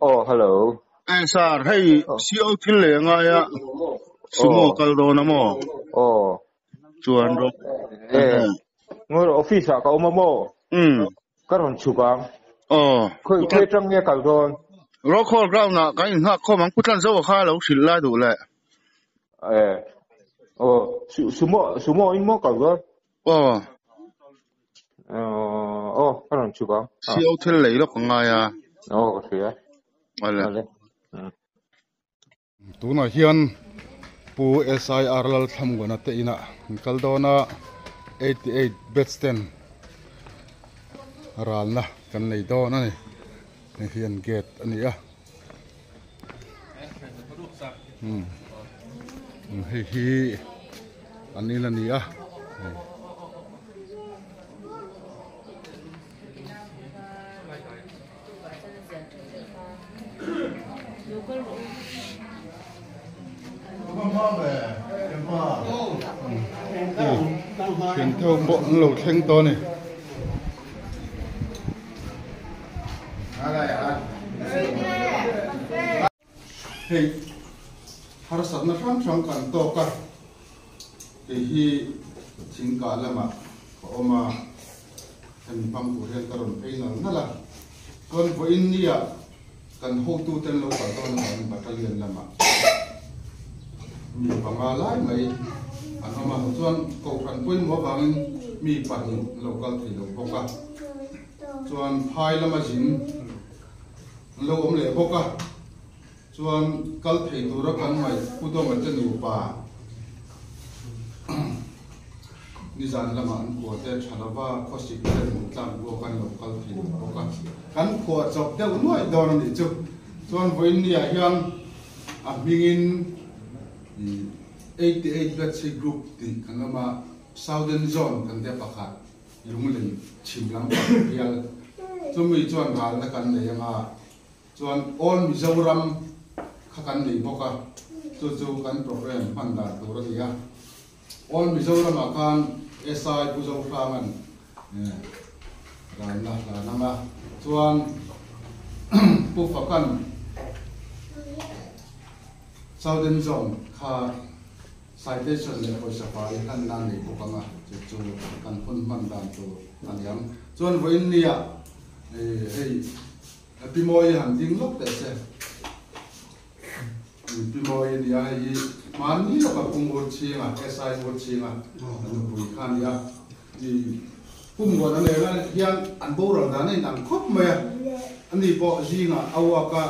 Oh, hello. Sir, hey, Oh, CEO thil le nga ya sumo oh, kaldo na mo oh. chuan ro. Eh, ngồi office à, cậu mà mò. Cái thằng chụp à. Oh, Khơi putan trăng nghe cả rồi. ro call ground na ka in ha ko mang putan zo kha lo thil la du le. Eh, oh, sumo in mò cả rồi. Oh, Oh, cái thằng chụp à. À, CEO thil le lo nga ya oh, cái gì à. ale. Vale. Tu na hian pu SIR lal tham gona te ina kaldona 88 bedsten ralna kan nei do na ni hian gate ani a hi ani la ni a thiền theo bộ lầu thanh to này hey har sat na tham kan to ka te hi ching ka lama oma hem pam pu hian karon pein na la kon vo india kan ho tu ten lo ka to na kan battalion lama mi pangala mai anama chuan ko kan poin mo bang mi pan local thi lo boka chuan phai lama jin lo om le boka chuan kal thei tu ra kan mai puto ma chen u pa ni zan lama an ko te thalawa khosi te mu tlang bo kan local thi lo boka kan ko chok te unoi don ni chu chuan voin ni a hian a mingin 88 Vetsi Group di kanama Southern Zone kan te pakhat lunglen chimlam pial chumi chuan ral na kan nei anga chuan all Mizoram khakan nei boka chu kan program manda tur dia all Mizoram akan SI puzo flaman ran na nama chuan pu fakan Southern Zone kha citation le ko safari kan nan nei ko kanga chu kan phun man dan tu an yang chuan voin nia hey pimoi han ding lok te se pimoi nia hi man ni lo ka pungor chinga SI wor chinga an pui khan ya ni pungor an le la hian an bo ro da nei nang khop me ani bo jinga awaka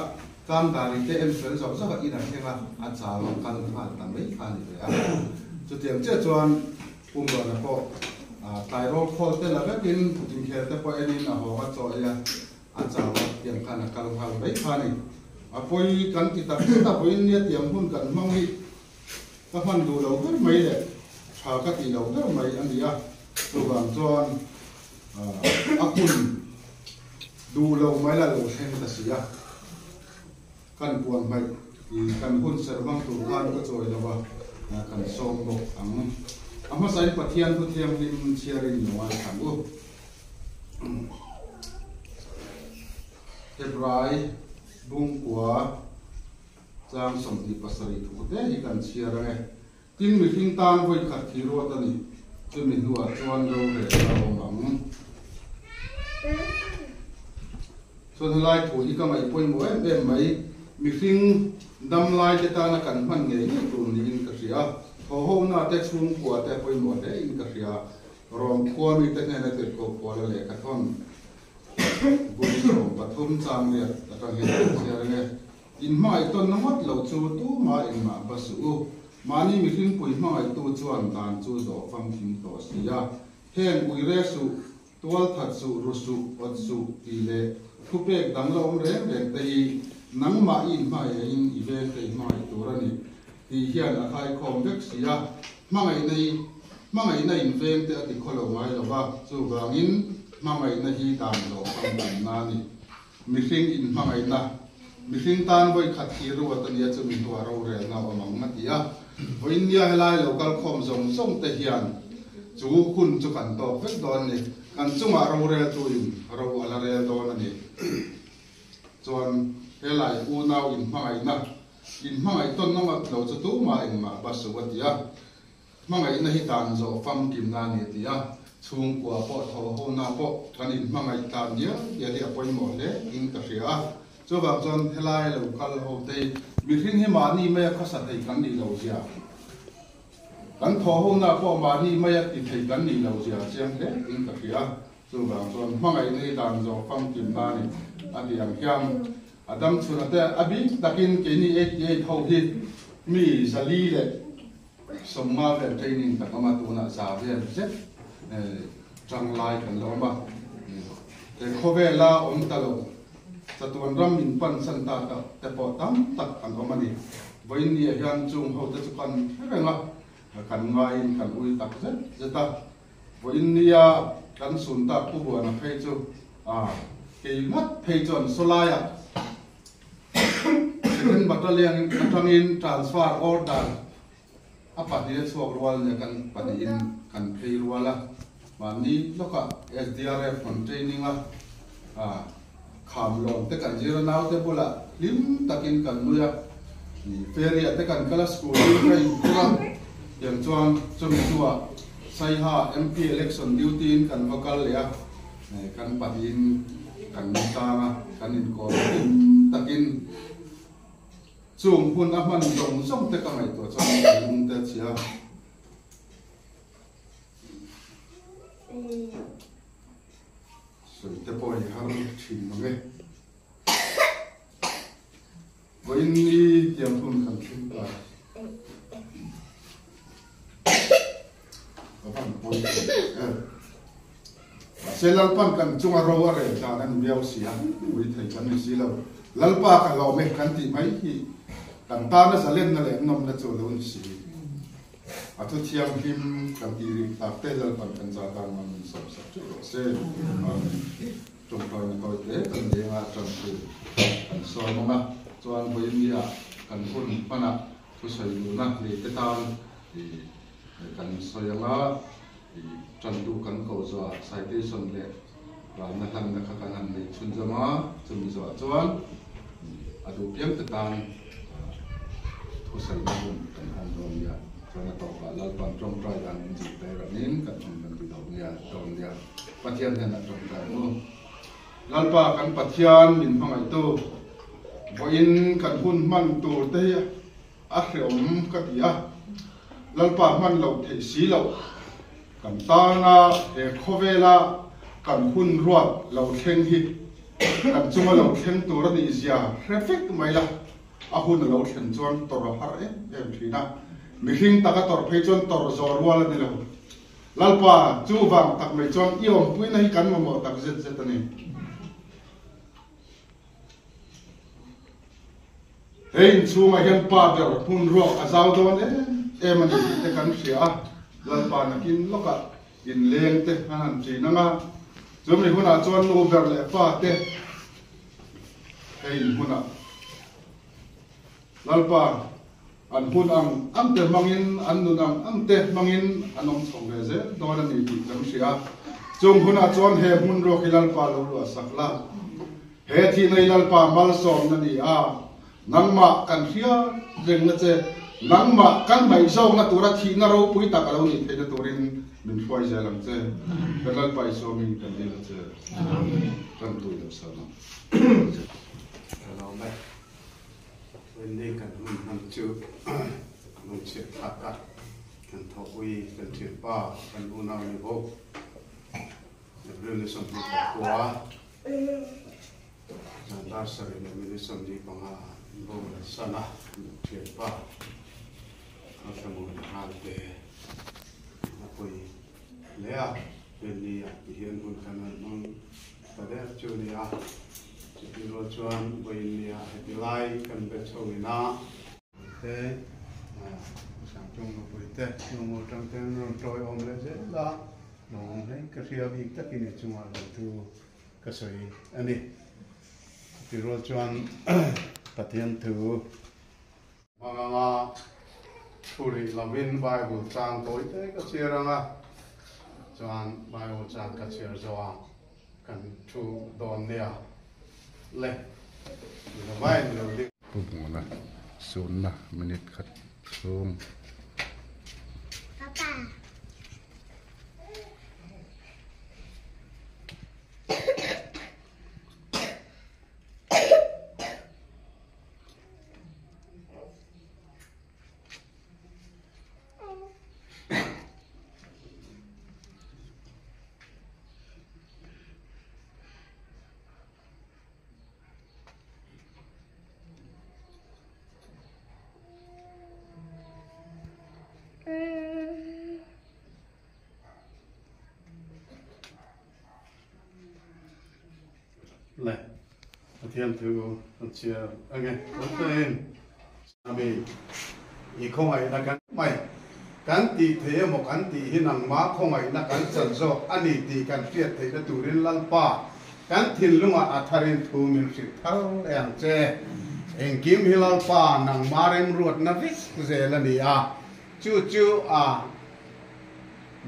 kam dari te em fel so ka ina henga a cha lo kan phan tam mai khan ni ya chu tiam che chuan pum ro na ko tai ro khol te la kin jing kher te po enin a ho wa cho ya a cha lo tiam khan kal phal mai khan ni a poi kan ti ta poi ni tiam hun kan mang hi ka man du lo ka mai le tha ka ti lo ka mai an dia tu bang chuan a kun du lo mai la lo hen ta sia kan puan mai kan hun servang tu kan ko choi lawa kan som bo ang ama sai pathian tu thiam lim chiarin noa kan u hebrai bung kwa chang som ti pasari tu te hi kan chiara nge tin mi thing tan voi khat thi ro ta ni chu mi nuwa chuan ro re ta om so the light tu i ka mai poi mo em mai mi fing dam lai te ta na kan man nge ni tu ni in ka ria ho na te chung kwa te poi mo te in ka ria rom khwa mi te na te ko ko la le ka thon bu ni rom pathum chang le ta ta he sia nge in mai ton na mat lo chu tu ma in ma basu mani mi fing pui mai tu chuan dan chu do fam thim to sia hen ui re su tual that su ru su ot su ti le khupek dang lo om re te hi nang ma in mai in event te mai turani ti hian a khai khom vek sia mangai nei invent te ati kholo mai lo ba chu wangin mangai na hi dan lo kam dan na ni missing in mangai na missing tan voi khat hi ru atania chu mi to ro re na wa mang ma tia voi india helai local khom zong te hian chu kun chu kan to vek don ni kan chunga ro re chu in ro ala re don ani chuan he lai u nau in hmangai na in hmangai ton na mat lo chu tu ma eng ma ba su watia hmangai na hi tan zo fam kim na ni tia chung kwa po tho ho na po kan in hmangai tan dia ya dia poi mo le in ka ria chu ba chuan he lai lo kal ho te mi hring he ma ni me kha sa thei kan ni lo sia kan tho ho na po ma ni me ya ti thei kan ni lo sia chiang le in ka ria chu ba chuan hmangai ni tan zo fam kim na ni adiang kyam adam chunate abi takin keni 88 ho hi mi sali le somma ve training takama tuna sa ve se chang lai kan lo ma te khove la om talo chatuan ram min pan san ta ta te po tam tak kan omani voin ni hian chung ho te chukan renga kan ngai kan ui tak se zeta voin nia kan sun ta pu bu na phei chu ke mat phei chon solaya second battalion in transfer order apa dia suak rual ne kan panin kan phei ruala mani loka SDRF on training kham long te kan zero now te bola lim takin kan nuya ni ferry te kan kala school kai pura yang chuan chumi chuwa sai ha MP election duty in kan vocal ya kan panin kan tanga kan in ko takin chung hun a man dong song te ka mai to chang te chia so te poi har thin no ge voin ni tiam hun kan thin ta pan poi selal pan kan chunga rowa re ta nan biao sia ui thai kan ni si lo lalpa ka lo me kan ti mai hi kan ta na salen na le nom na chu lo ni si atu thiam him kan ti ri ta te lal pan kan za ta man sab sab chu se trong toi na toi te kan de nga trong tu kan so ma na chuan boi mi a kan hun pana thu sai lu na le te tan kan so yanga trần tu cắn cầu dọa sai tê xuân lệ và na thằng na khắc khăn để chun zama chun dọa chuan adu piang te tan thu sai na bun kan han ron ya chuan na to ka lal pan trong trai dan ji te ra nin kan kan bi dau ya ton ya pathian ne na trong trai mo lal pa kan pathian min hmangai tu voin kan hun man tur te a hreom ka tia lal pa man lo thei si lo kan ta na e khovela kan hun ruat lo thleng hi kan chunga lo thleng tur ani zia traffic mai la a hun lo thlen chuan tor har em thina mi hring taka tor phei chuan tor zor wal ani lo lalpa chu wang tak mai chuan iom pui na hi kan mo tak zet zet ani hein chunga hian pa ber hun ruak a zau don em ani te kan sia lalpa nakin loka in leng te han chi nanga chumi huna chuan over le pa te hei huna lalpa an hun am te mangin an nunam am te mangin anom chong le je dona ni ti kam sia chung huna chuan he hun ro ki lalpa lo lu sakla he thi nei lalpa mal som na ni nangma kan hria reng na che nangma kan mai zo na tura thi na ro pui ta ka lo ni the na turin min foi ja lam che kalal pai so min kan de la che kan tu da sa na hello mai when they kan ham chu mun che ta ka kan tho ui kan che pa kan u na ni bo ne blu som ni kwa jan da sa ni mi som ni pa nga bo la sa na che pa a mo na te apoi lea pelia hian bun kan mang pada chulia chipiro chuan boinia hetilai kan be chowina te sang chung no puite no tang ten ron troi om le je la no nei ka ria bi takin chunga lo tu ka soi ani chipiro chuan pathian thu manga Puri lamin Bible trang tối thế cái chia ra nga, chuan Bible trang cái chia zoang, kan thu don nia, le mai lo đi bụng na sun na minute khat sung Papa. này thiên thứ chia anh nghe tên ami ý không ai là cắn mày cắn tì thế một cắn tì hình năng má không ai là cắn chân do anh ấy tì cắn phiệt thấy là tụi lên lăn pa cắn thiên lúc mà tharin thu mình sẽ thâu em che anh kim hilal pa năng má em ruột na vít dễ là đi à chú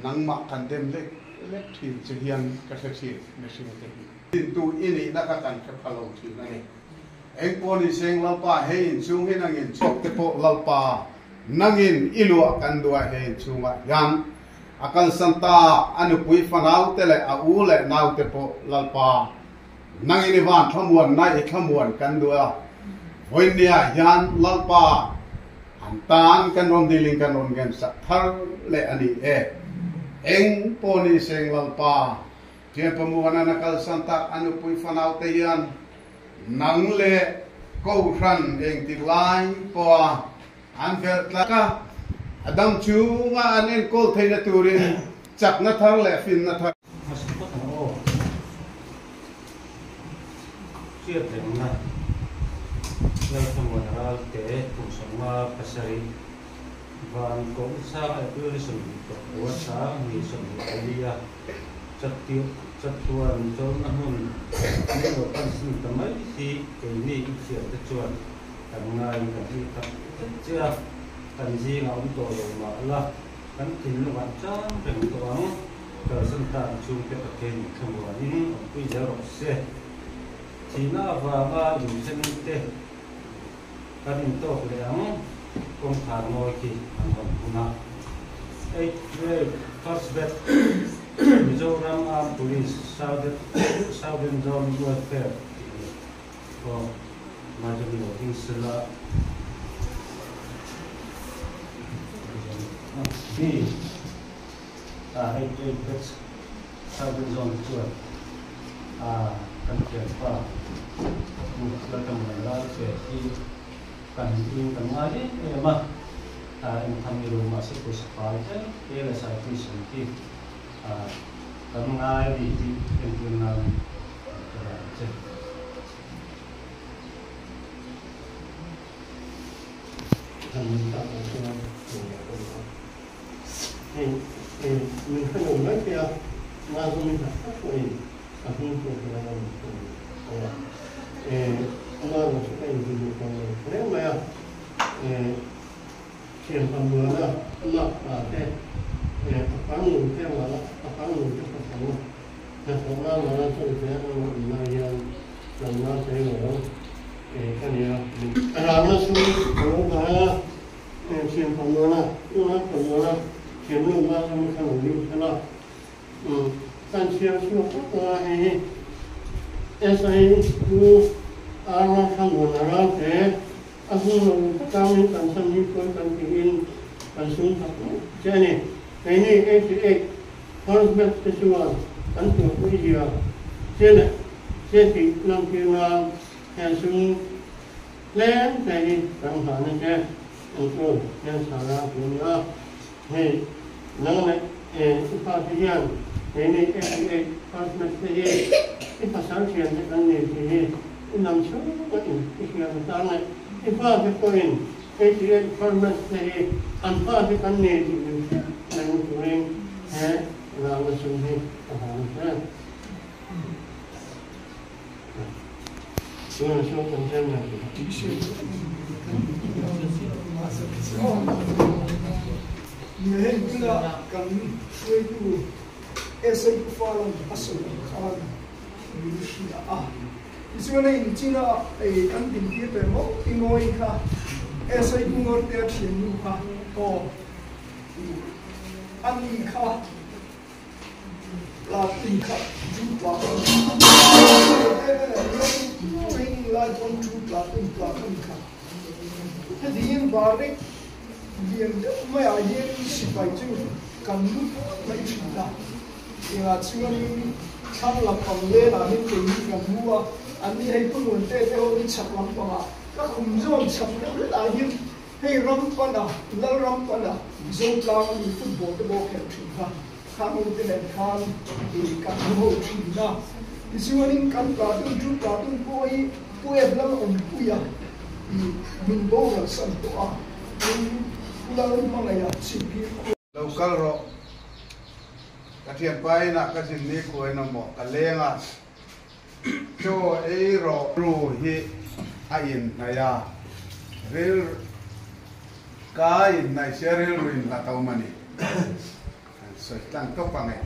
năng má cắn đêm lek lek thì chỉ hiền cái gì mới xin được tin tu ini nak akan kalau sini ni. Engkau ni seng lalpa hein sung hin angin sok tepo lalpa nangin ilu akan dua hein sunga yang akan santa anu pui fanau tele au le nau tepo lalpa nangin ivan thamuan nai thamuan kan dua voinia yan lalpa antan kan rom diling kan ron gen sak thar le ani eng poni seng lalpa Dia pemuana nakal santa anu pui fanau teyan nang le kau ran eng tilai po angker laka adam chu nga anen kol theina turin chak na thar le fin na thar chia thêm na nang thamon ral te kum sangma pasari van ko sa atu sum to wa sa ni sum alia chatuan chon ahun ni lo kan sin tamai si ke ni chia te chuan kan ngai kan ti tak chia kan ji ngam to lo ma la kan tin lo wan chang reng to ang ka san ta chung pe ka ken thangwa ni pui ja ro se china wa ma yu chen te kan to le ang kong thar moi ki ang na ei first bet Mizoram Armed Police, Southern Zone Welfare for Major Working Silla B. That's Southern Zone 12. Country Pa Mutlakamala Feti Kantin Kamari, Emma, in Tamiru Masiku Sapalta, Ela Sati Santi. Cảm ơn vì em thương làm chơi mình không dùng mấy kia mà mình phải phát huy ở những cái này là một số cái gì nếu mà tiền phần mưa đó là cái phán người theo là phán người cho các bạn là phán là tôi sẽ là làm nó sẽ là cái này là nó xuống nó là tiền phần mưa là nó phần mưa là tiền mưa là nó không được thế nào kan siang siang apa ini esai tu arah kamu arah ke aku kami kan sami pun kan ingin kan sumpah jadi ini harus berkesuan kan tu dia jadi nanti nak yang sung lain jadi orang sana ke untuk yang salah punya hei nang upatian ini harus mesti pasal sian dengan ini enam semua ini sian tanah ibadah poin ini harus mesti tanpa dengan ini dengan turing lalu sungguh harusnya tuan so penting lagi Mehen pula kami itu esai kufalang asal kan Indonesia Isu na in China kan tin ti pe mo ingoi kha esai ngor te thian nu kha o ani kha la ti kha ju pa ring la kon ju la ti kha thế thì in vào đấy điền mấy ai điền chỉ phải chịu cầm nút mấy chuyện đó thì là chưa tham lập bằng lê là những cái cầm mua anh đi hay cũng muốn tê theo đi chặt lắm bằng à các khung rong chặt rất là hiếm hay rong con à lâu rong con à rong cao đi football cái bộ kẹo chuyện đó khang một cái này khang thì cầm mua chuyện đó thì chưa nên cầm cả tôi chút cả tôi bôi em lắm ông bôi à mình bố là sẵn tổ à mình lâu mà này à chỉ biết local ro ka thian pai na ka sin ni ko na mo ka lenga cho e ro ru hi a in na ya rel ka in na serel rin la tau mani so tang to pa nge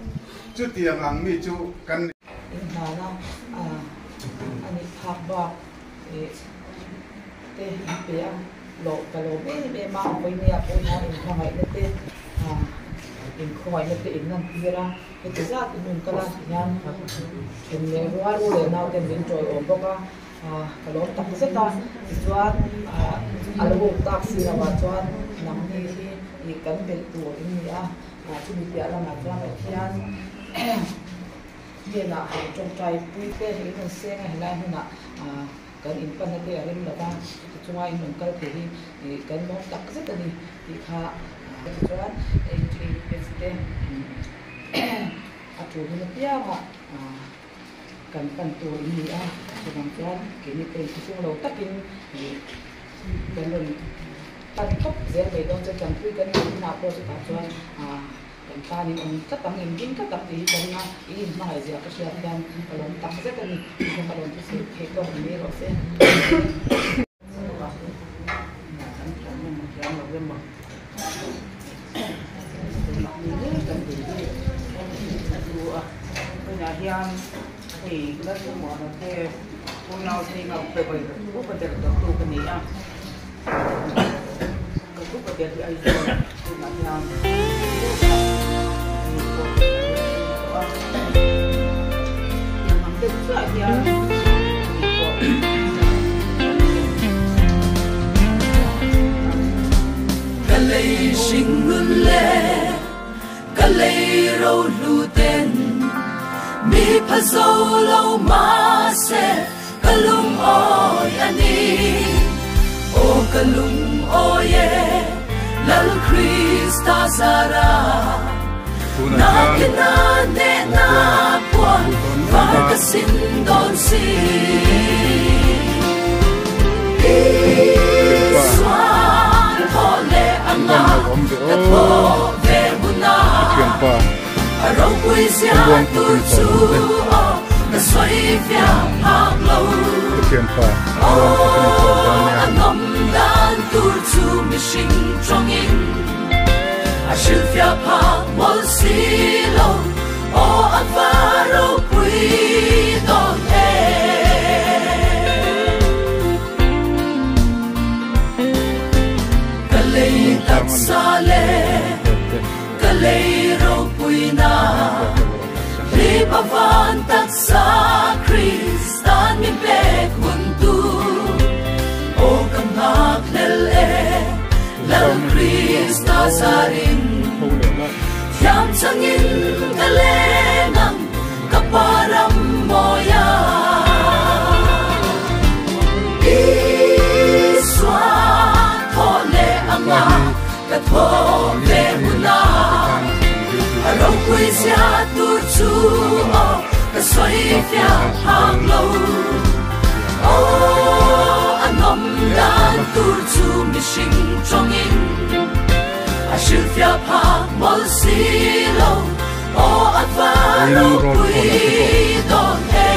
chu tiang ang mi chu kan na na ani phak ba te pe lo ka lo be ma ko ni a ko na in khoi na te in khoi na te in nan pira e te za ti nun kala yan ken le wa ru le na ten bin choi om boka ka lo tak se ta chuan alo tak si na wa chuan nam ni hi kan bel tu in ni a chu ni pia la ma chuan khian ye na trong trai pui te hi kan se nga hilai huna kan in pan te arim la ba chunga in kal te hi kan mo tak se ta ni ti kha chuan e tri peste a tu ni pia ma kan pan tu ni a chuan chuan ke ni pe chung lo takin kan lo tan top zel be don che kan pui kan na po se ta chuan kan pa ni on ka tang in din ka tang ti kan na I ma hai zia ka sia kan kalon tak se kan ni ko kalon ti se ke ko ni ro se hian thì rất là món là thế cô nào thì ngọc về vậy cũng có thể là tu cái này à cũng có thể thì ai rồi thì là hian yang hampir juga hian kalei sing nun le kalei ro lu ten mi pha zo lo ma se kalung oi ani o kalung oye lal Krista zara na kina ne na pon va ka sin don si swan hole anga ka to ve buna rong quy sia tu chu na soi via hak lo anom dan tu chu mi sing trong in a shil via pa mol si lo o avaro quy don e kalei tak sale kalei ro puina libavan tak sa Kristan mi bek huntu o kanak lele lam Krista sarin yam changin kalenang kaparam moya iswa thole anga kathole huna rong quy sia tu chu ka soi fia hang lo o anom dan tu chu mi sing trong in a shil fia pa mol si lo o avaro quy don e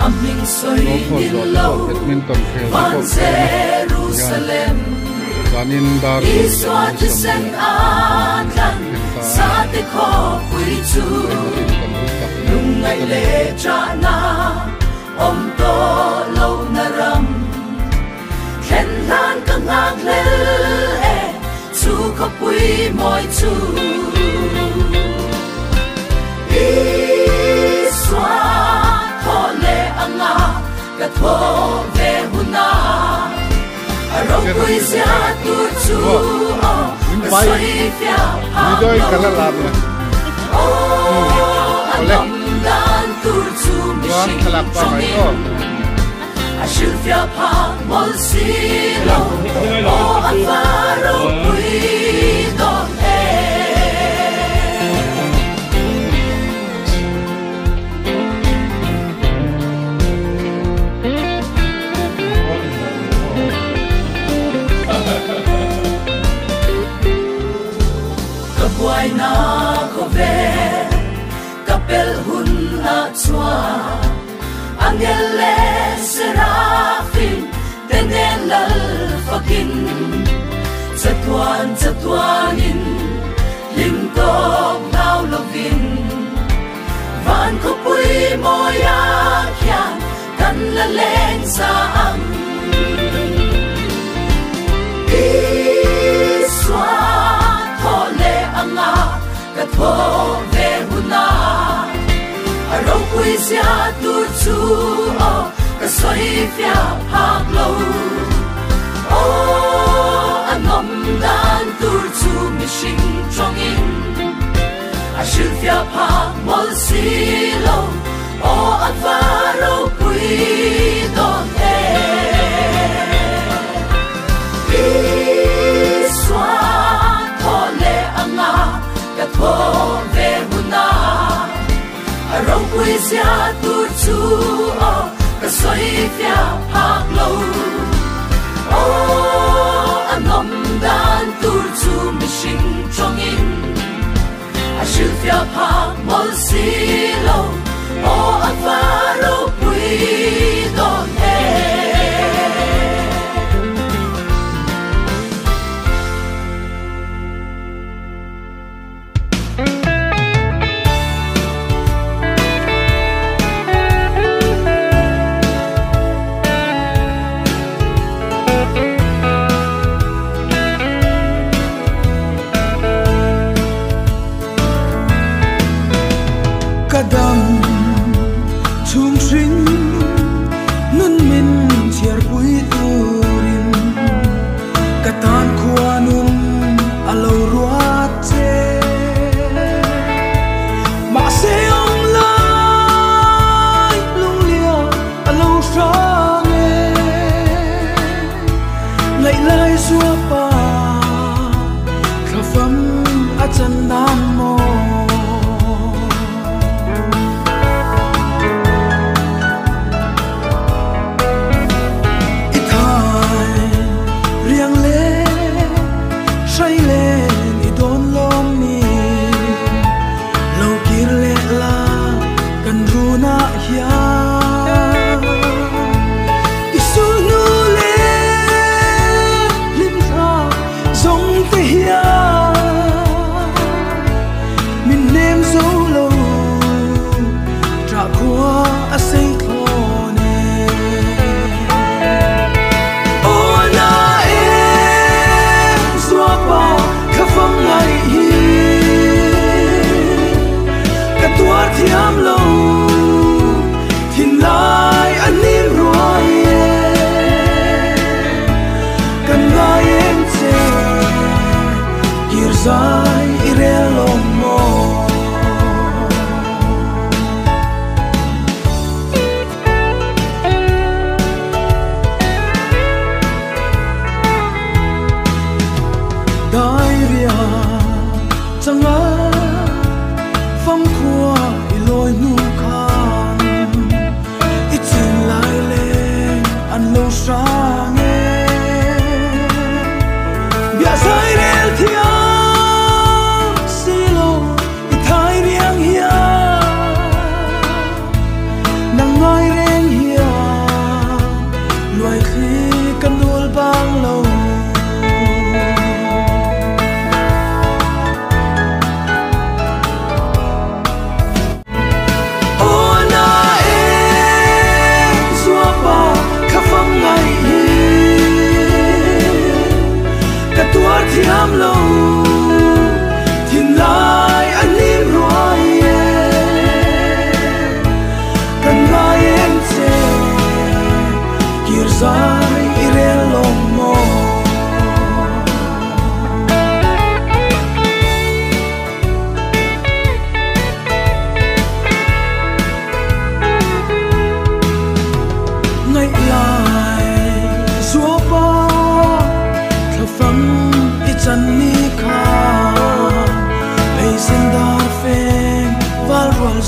aming soi in lo van Jerusalem Iswa tisen akan sa te kho quy chu lung ngày lệ cha na om to lâu na ram khen lan ka ngak le e chu kho quy moi chu i swa tho le anga ka tho ve huna arong quy sia tu chu Doi kala lab na. Ole. Tuan kalap pa mai ko. Ashilfia pa mol silo. O afaro kuido e. Why na ko ve kapel hun na chua angele serafin tenelal fakin chatuanin lim to nau lovin van ko pui moya kyan kan la leng sa ang iswa anga ka tho ve huna arong quy sia tu chu o ka soi fia phak lo o anom dan tur chu mi sing trong in a shil fia phak mol si lo o avaro quy don e iswa ka tho ve huna arong quy sia tu chu o ka soi fia phak lo o anom dan tur chu mi sing trong in a shil fia phak mol si lo o avaro quy don e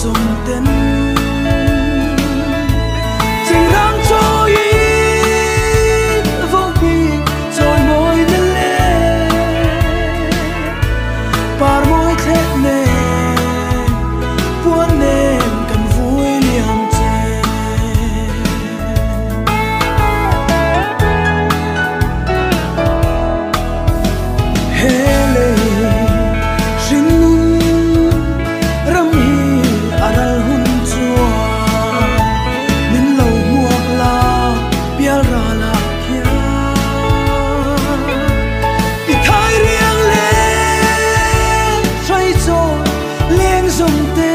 sum ten ching rang cho in vong pi choi moi na le par moi the ne puan nem kan vui liam che hele shin ram hi aral hun chua min lo muak la pial ra la khia pi thai riang le trai cho leng zum te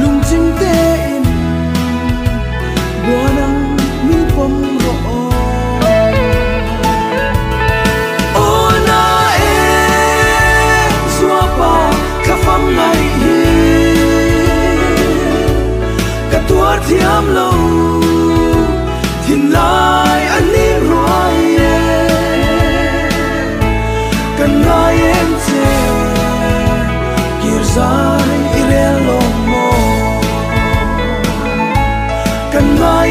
lung ching te in buanang mi pom ro ona e zua pa ka fam ngai hi ka tuar thiam lo thin lai ani roi e kan ngai em che kir zai irel lo mo kan ngai